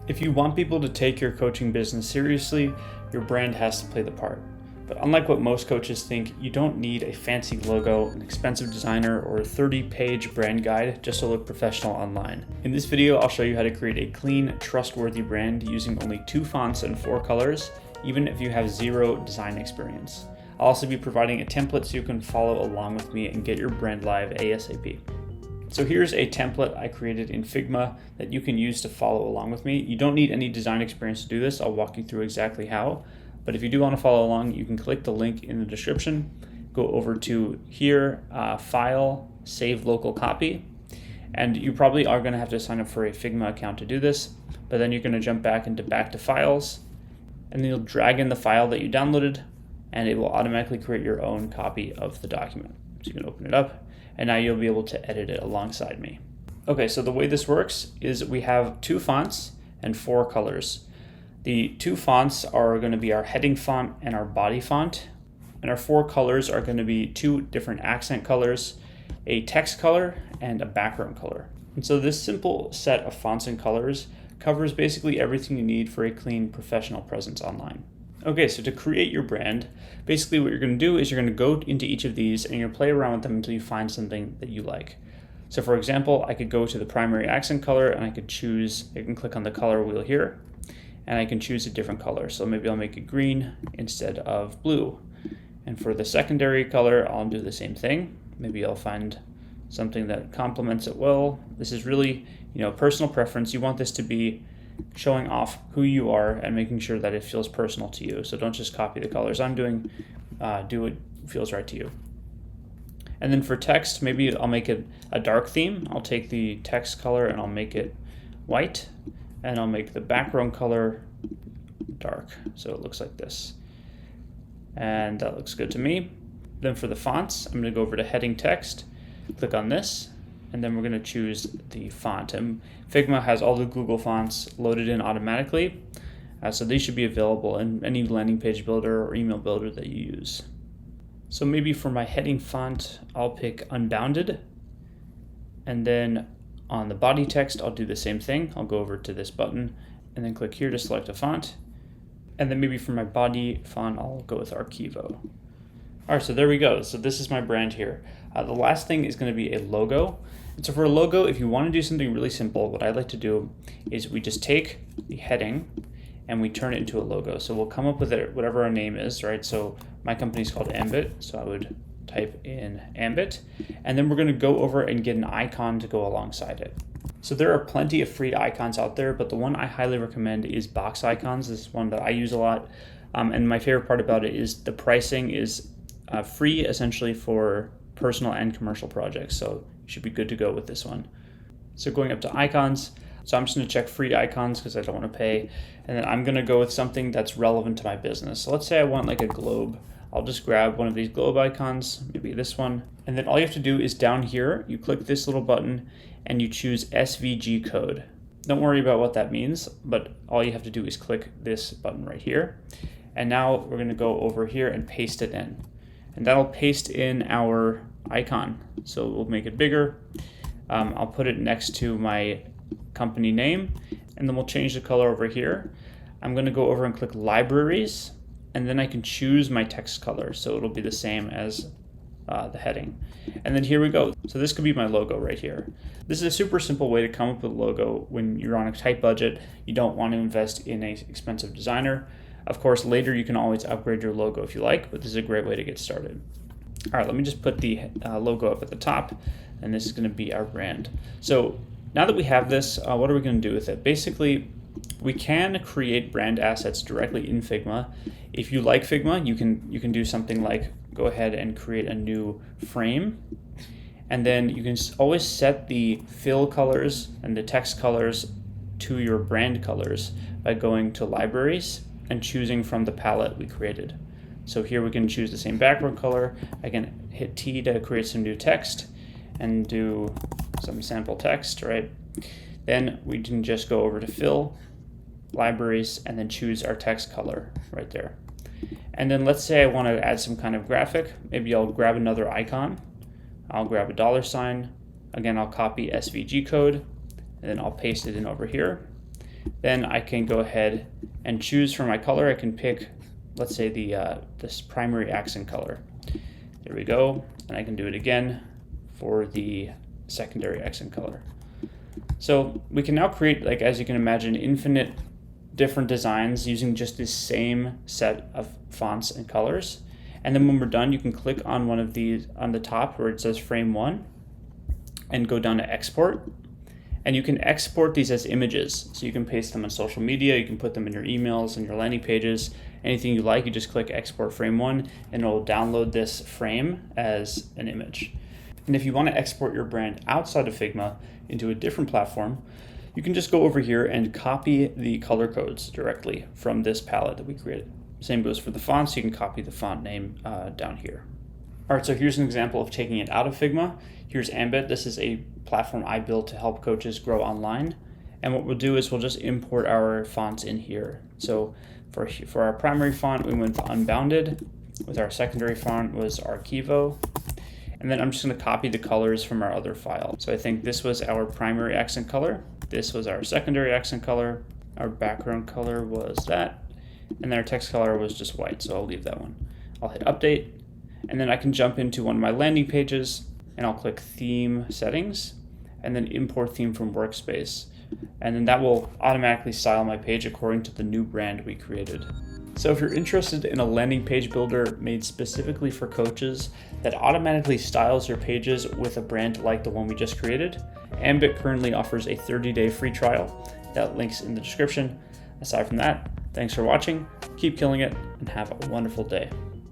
If you want people to take your coaching business seriously, your brand has to play the part. But unlike what most coaches think, you don't need a fancy logo, an expensive designer, or a 30-page brand guide just to look professional online. In this video, I'll show you how to create a clean, trustworthy brand using only 2 fonts and 4 colors, even if you have 0 design experience. I'll also be providing a template so you can follow along with me and get your brand live ASAP. So here's a template I created in Figma that you can use to follow along with me. You don't need any design experience to do this. I'll walk you through exactly how. But if you do want to follow along, you can click the link in the description, go over to here, File, Save Local Copy. And you probably are going to have to sign up for a Figma account to do this, but then you're going to jump back to Files, and then you'll drag in the file that you downloaded, and it will automatically create your own copy of the document. So you can open it up, and now you'll be able to edit it alongside me. Okay, so the way this works is we have 2 fonts and 4 colors. The 2 fonts are going to be our heading font and our body font, and our 4 colors are going to be 2 different accent colors, a text color, and a background color. And so this simple set of fonts and colors covers basically everything you need for a clean professional presence online. Okay, so to create your brand, basically what you're going to do is you're going to go into each of these and you're going to play around with them until you find something that you like. So for example, I could go to the primary accent color and I can click on the color wheel here, and I can choose a different color. So maybe I'll make it green instead of blue. And for the secondary color, I'll do the same thing. Maybe I'll find something that complements it well. This is really, personal preference. You want this to be showing off who you are and making sure that it feels personal to you. So don't just copy the colors I'm doing, do what feels right to you. And then for text, maybe I'll make it a dark theme. I'll take the text color and I'll make it white, and I'll make the background color dark. So it looks like this. And that looks good to me. Then for the fonts, I'm going to go over to heading text, click on this, and then we're going to choose the font. And Figma has all the Google fonts loaded in automatically, so these should be available in any landing page builder or email builder that you use. So maybe for my heading font, I'll pick Unbounded, and then on the body text, I'll do the same thing. I'll go over to this button and then click here to select a font. And then maybe for my body font, I'll go with Archivo. All right, so there we go. So this is my brand here. The last thing is going to be a logo. And so for a logo, if you want to do something really simple, what I like to do is we just take the heading and we turn it into a logo. So we'll come up with it, whatever our name is, right? So my company is called Ambit, so I would type in Ambit, and then we're going to go over and get an icon to go alongside it. So there are plenty of free icons out there, but the one I highly recommend is Box Icons. This is one that I use a lot, and my favorite part about it is the pricing is free essentially for personal and commercial projects, so you should be good to go with this one. So going up to icons, so I'm just going to check free icons because I don't want to pay, and then I'm going to go with something that's relevant to my business. So let's say I want like a globe. I'll just grab one of these globe icons, maybe this one, and then all you have to do is down here, you click this little button and you choose SVG code. Don't worry about what that means, but all you have to do is click this button right here. And now we're going to go over here and paste it in. And that'll paste in our icon. So we'll make it bigger. I'll put it next to my company name, and then we'll change the color over here. I'm going to go over and click Libraries, and then I can choose my text color. So it'll be the same as the heading. And then here we go. So this could be my logo right here. This is a super simple way to come up with a logo when you're on a tight budget. You don't want to invest in an expensive designer. Of course, later you can always upgrade your logo if you like, but this is a great way to get started. All right, let me just put the logo up at the top, and this is going to be our brand. So now that we have this, what are we going to do with it? Basically, we can create brand assets directly in Figma. If you like Figma, you can do something like go ahead and create a new frame, and then you can always set the fill colors and the text colors to your brand colors by going to Libraries and choosing from the palette we created. So here we can choose the same background color. I can hit T to create some new text and do some sample text, right? Then we can just go over to Fill, Libraries, and then choose our text color right there. And then let's say I want to add some kind of graphic. Maybe I'll grab another icon. I'll grab a $sign. Again, I'll copy SVG code, and then I'll paste it in over here. Then I can go ahead and choose for my color. I can pick, let's say this primary accent color. There we go. And I can do it again for the secondary accent color. So we can now create, like, as you can imagine, infinite different designs using just this same set of fonts and colors. And then when we're done, you can click on one of these on the top where it says frame 1 and go down to export. And you can export these as images. So you can paste them on social media, you can put them in your emails and your landing pages, anything you like. You just click export frame 1 and it'll download this frame as an image. And if you want to export your brand outside of Figma into a different platform, you can just go over here and copy the color codes directly from this palette that we created. Same goes for the fonts. You can copy the font name down here. All right, so here's an example of taking it out of Figma. Here's Ambit. This is a platform I built to help coaches grow online. And what we'll do is we'll just import our fonts in here. So for our primary font, we went Unbounded. With our secondary font was Archivo. And then I'm just going to copy the colors from our other file. So I think this was our primary accent color. This was our secondary accent color. Our background color was that. And then our text color was just white, so I'll leave that one. I'll hit update. And then I can jump into one of my landing pages and I'll click theme settings and then import theme from workspace. And then that will automatically style my page according to the new brand we created. So if you're interested in a landing page builder made specifically for coaches that automatically styles your pages with a brand like the one we just created, Ambit currently offers a 30-day free trial. That link's in the description. Aside from that, thanks for watching, keep killing it, and have a wonderful day.